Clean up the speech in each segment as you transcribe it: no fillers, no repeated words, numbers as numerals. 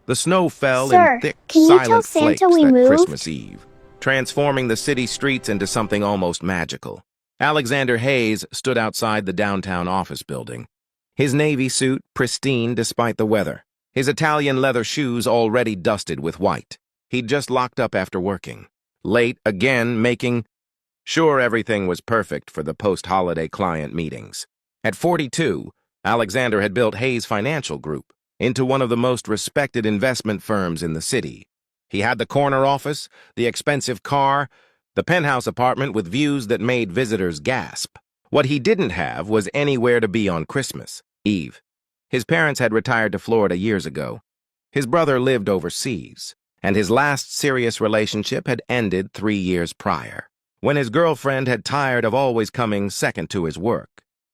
The snow fell in Sir, thick, can you tell silent Santa flakes we that moved? Christmas Eve, transforming the city streets into something almost magical. Alexander Hayes stood outside the downtown office building, his navy suit pristine despite the weather, his Italian leather shoes already dusted with white. He'd just locked up after working, late again, making sure everything was perfect for the post-holiday client meetings. At 42, Alexander had built Hayes Financial Group into one of the most respected investment firms in the city. He had the corner office, the expensive car, the penthouse apartment with views that made visitors gasp. What he didn't have was anywhere to be on Christmas Eve. His parents had retired to Florida years ago. His brother lived overseas, and his last serious relationship had ended 3 years prior, when his girlfriend had tired of always coming second to his work.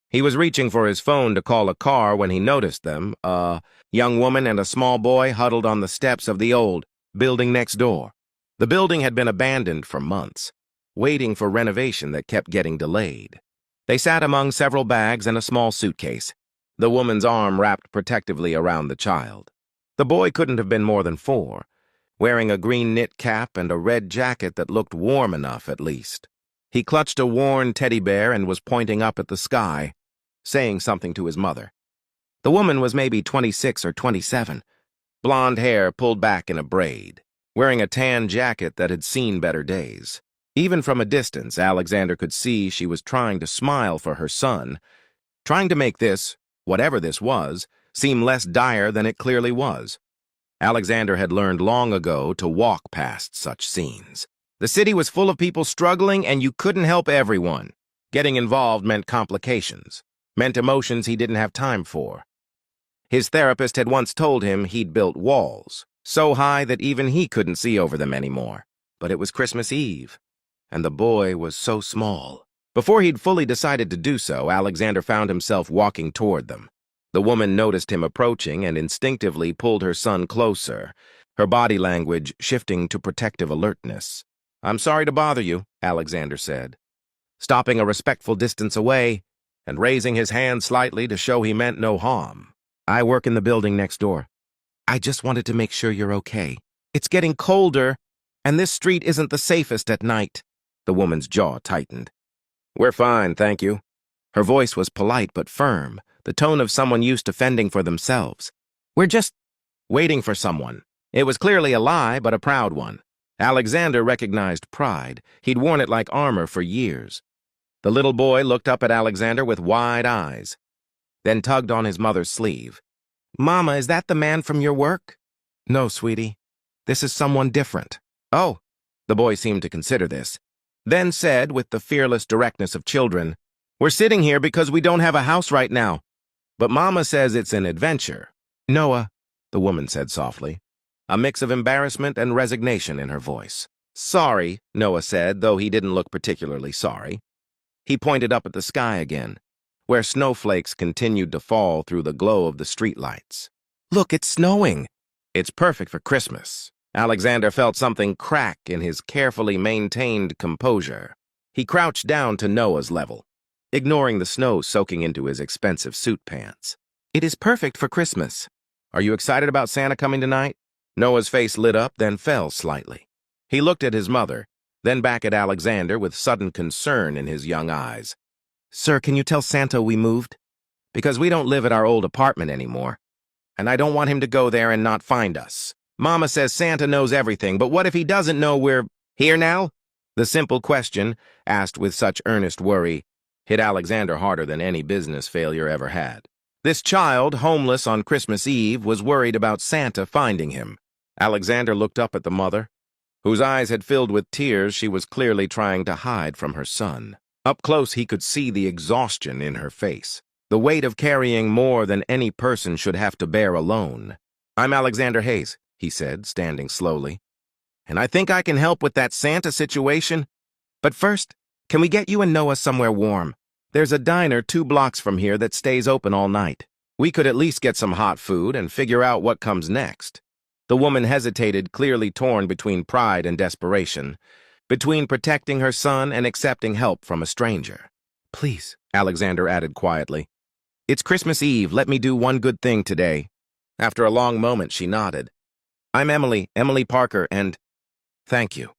He was reaching for his phone to call a car when he noticed them, a young woman and a small boy huddled on the steps of the old building next door. The building had been abandoned for months, waiting for renovation that kept getting delayed. They sat among several bags and a small suitcase, the woman's arm wrapped protectively around the child. The boy couldn't have been more than 4, wearing a green knit cap and a red jacket that looked warm enough at least. He clutched a worn teddy bear and was pointing up at the sky, saying something to his mother. The woman was maybe 26 or 27, blonde hair pulled back in a braid, wearing a tan jacket that had seen better days. Even from a distance, Alexander could see she was trying to smile for her son, trying to make this, whatever this was, seem less dire than it clearly was. Alexander had learned long ago to walk past such scenes. The city was full of people struggling, and you couldn't help everyone. Getting involved meant complications, meant emotions he didn't have time for. His therapist had once told him he'd built walls, so high that even he couldn't see over them anymore. But it was Christmas Eve, and the boy was so small. Before he'd fully decided to do so, Alexander found himself walking toward them. The woman noticed him approaching and instinctively pulled her son closer, her body language shifting to protective alertness. "I'm sorry to bother you," Alexander said, stopping a respectful distance away and raising his hand slightly to show he meant no harm. "I work in the building next door. I just wanted to make sure you're okay. It's getting colder, and this street isn't the safest at night." The woman's jaw tightened. "We're fine, thank you." Her voice was polite but firm, the tone of someone used to fending for themselves. "We're just waiting for someone." It was clearly a lie, but a proud one. Alexander recognized pride. He'd worn it like armor for years. The little boy looked up at Alexander with wide eyes, then tugged on his mother's sleeve. "Mama, is that the man from your work?" "No, sweetie. This is someone different." "Oh." The boy seemed to consider this, then said with the fearless directness of children, "We're sitting here because we don't have a house right now. But Mama says it's an adventure." "Noah," the woman said softly, a mix of embarrassment and resignation in her voice. "Sorry," Noah said, though he didn't look particularly sorry. He pointed up at the sky again, where snowflakes continued to fall through the glow of the streetlights. "Look, it's snowing." "It's perfect for Christmas." Alexander felt something crack in his carefully maintained composure. He crouched down to Noah's level, ignoring the snow soaking into his expensive suit pants. "It is perfect for Christmas." "Are you excited about Santa coming tonight?" Noah's face lit up, then fell slightly. He looked at his mother, then back at Alexander with sudden concern in his young eyes. "Sir, can you tell Santa we moved? Because we don't live at our old apartment anymore, and I don't want him to go there and not find us. Mama says Santa knows everything, but what if he doesn't know we're here now?" The simple question, asked with such earnest worry, hit Alexander harder than any business failure ever had. This child, homeless on Christmas Eve, was worried about Santa finding him. Alexander looked up at the mother, whose eyes had filled with tears she was clearly trying to hide from her son. Up close he could see the exhaustion in her face, the weight of carrying more than any person should have to bear alone. "I'm Alexander Hayes," he said, standing slowly, "and I think I can help with that Santa situation. But first, can we get you and Noah somewhere warm? There's a diner 2 blocks from here that stays open all night. We could at least get some hot food and figure out what comes next." The woman hesitated, clearly torn between pride and desperation, between protecting her son and accepting help from a stranger. "Please," Alexander added quietly. "It's Christmas Eve. Let me do one good thing today." After a long moment, she nodded. I'm Emily Parker, and thank you.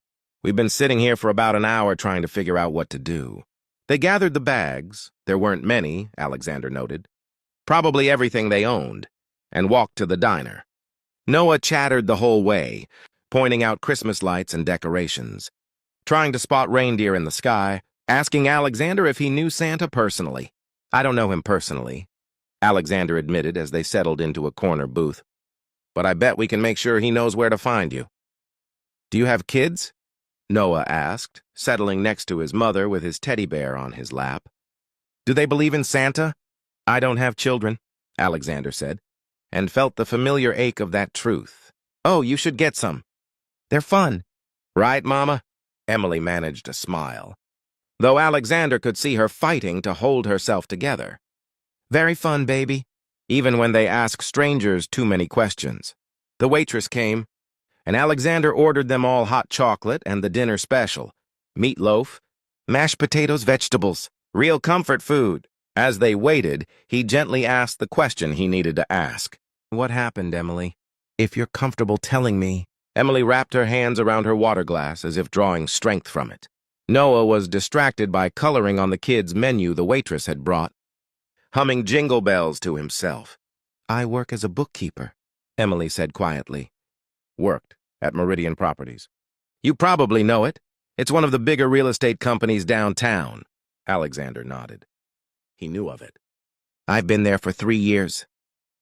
We've been sitting here for about an hour trying to figure out what to do. They gathered the bags. There weren't many, Alexander noted. Probably everything they owned, and walked to the diner. Noah chattered the whole way, pointing out Christmas lights and decorations, trying to spot reindeer in the sky, asking Alexander if he knew Santa personally. I don't know him personally, Alexander admitted as they settled into a corner booth. But I bet we can make sure he knows where to find you. Do you have kids? Noah asked, settling next to his mother with his teddy bear on his lap. Do they believe in Santa? I don't have children, Alexander said, and felt the familiar ache of that truth. Oh, you should get some. They're fun. Right, Mama? Emily managed a smile, though Alexander could see her fighting to hold herself together. Very fun, baby, even when they ask strangers too many questions. The waitress came, and Alexander ordered them all hot chocolate and the dinner special, meatloaf, mashed potatoes, vegetables, real comfort food. As they waited, he gently asked the question he needed to ask. What happened, Emily? If you're comfortable telling me. Emily wrapped her hands around her water glass as if drawing strength from it. Noah was distracted by coloring on the kids' menu the waitress had brought, humming jingle bells to himself. I work as a bookkeeper, Emily said quietly. Worked at Meridian Properties. You probably know it. It's one of the bigger real estate companies downtown. Alexander nodded. He knew of it. I've been there for 3 years.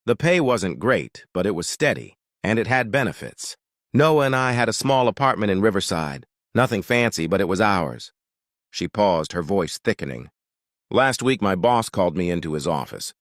The pay wasn't great, but it was steady, and it had benefits. Noah and I had a small apartment in Riverside. Nothing fancy, but it was ours. She paused, her voice thickening. Last week, my boss called me into his office.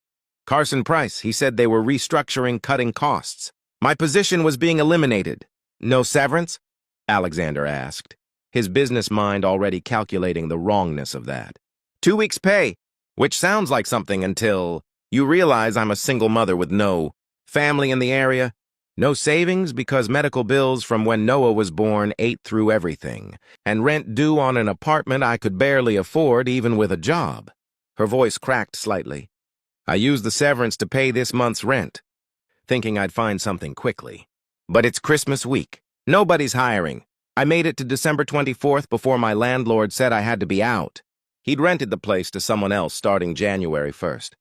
Carson Price, he said they were restructuring, cutting costs. My position was being eliminated. No severance? Alexander asked, his business mind already calculating the wrongness of that. 2 weeks' pay, which sounds like something until you realize I'm a single mother with no family in the area, no savings because medical bills from when Noah was born ate through everything, and rent due on an apartment I could barely afford even with a job. Her voice cracked slightly. I used the severance to pay this month's rent, thinking I'd find something quickly. But it's Christmas week. Nobody's hiring. I made it to December 24th before my landlord said I had to be out. He'd rented the place to someone else starting January 1st,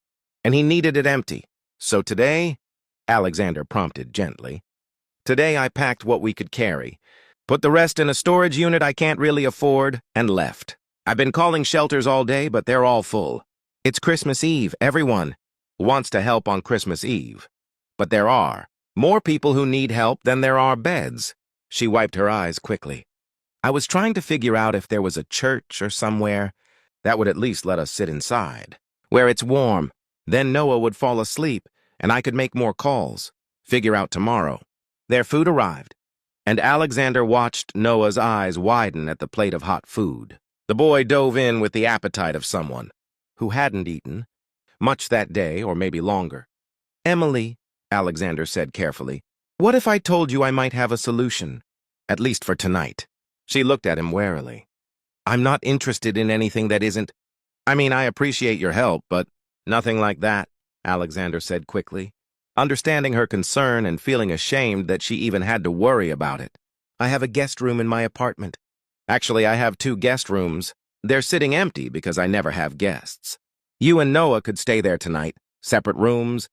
and he needed it empty. So today, Alexander prompted gently, today I packed what we could carry, put the rest in a storage unit I can't really afford, and left. I've been calling shelters all day, but they're all full. It's Christmas Eve. Everyone wants to help on Christmas Eve. But there are more people who need help than there are beds. She wiped her eyes quickly. I was trying to figure out if there was a church or somewhere that would at least let us sit inside, where it's warm. Then Noah would fall asleep, and I could make more calls, figure out tomorrow. Their food arrived, and Alexander watched Noah's eyes widen at the plate of hot food. The boy dove in with the appetite of someone who hadn't eaten much that day, or maybe longer. Emily, Alexander said carefully, what if I told you I might have a solution, at least for tonight? She looked at him warily. I'm not interested in anything that isn't. I mean, I appreciate your help, but nothing like that, Alexander said quickly, understanding her concern and feeling ashamed that she even had to worry about it. I have a guest room in my apartment. Actually, I have 2 guest rooms. They're sitting empty because I never have guests. You and Noah could stay there tonight, separate rooms,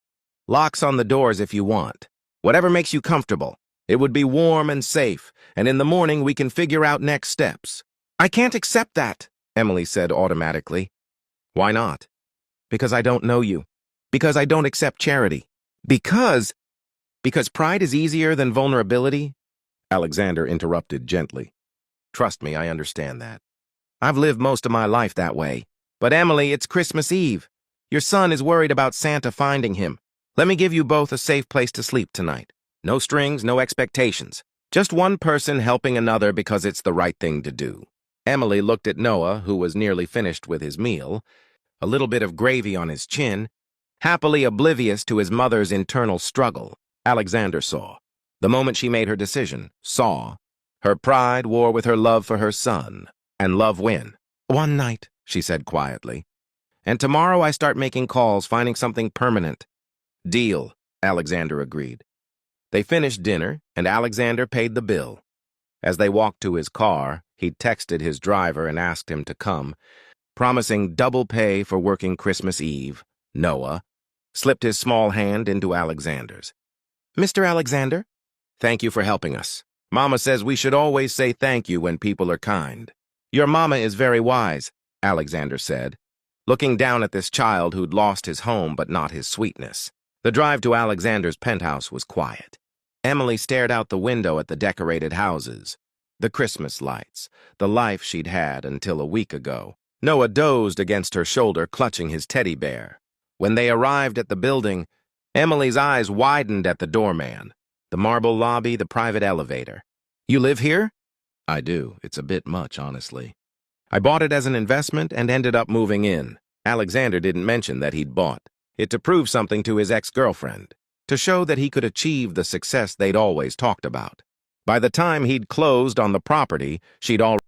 locks on the doors if you want. Whatever makes you comfortable. It would be warm and safe, and in the morning we can figure out next steps. I can't accept that, Emily said automatically. Why not? Because I don't know you. Because I don't accept charity. Because pride is easier than vulnerability? Alexander interrupted gently. Trust me, I understand that. I've lived most of my life that way. But Emily, it's Christmas Eve. Your son is worried about Santa finding him. Let me give you both a safe place to sleep tonight. No strings, no expectations. Just one person helping another because it's the right thing to do. Emily looked at Noah, who was nearly finished with his meal, a little bit of gravy on his chin, happily oblivious to his mother's internal struggle. Alexander saw. The moment she made her decision, saw. Her pride war with her love for her son, and love win. One night, she said quietly. And tomorrow I start making calls, finding something permanent. Deal, Alexander agreed. They finished dinner, and Alexander paid the bill. As they walked to his car, he texted his driver and asked him to come, promising double pay for working Christmas Eve. Noah slipped his small hand into Alexander's. "Mr. Alexander, thank you for helping us. Mama says we should always say thank you when people are kind." "Your mama is very wise," Alexander said, looking down at this child who'd lost his home but not his sweetness. The drive to Alexander's penthouse was quiet. Emily stared out the window at the decorated houses, the Christmas lights, the life she'd had until a week ago. Noah dozed against her shoulder, clutching his teddy bear. When they arrived at the building, Emily's eyes widened at the doorman, the marble lobby, the private elevator. "You live here?" "I do. It's a bit much, honestly. I bought it as an investment and ended up moving in." Alexander didn't mention that he'd bought it to prove something to his ex-girlfriend, to show that he could achieve the success they'd always talked about. By the time he'd closed on the property, she'd already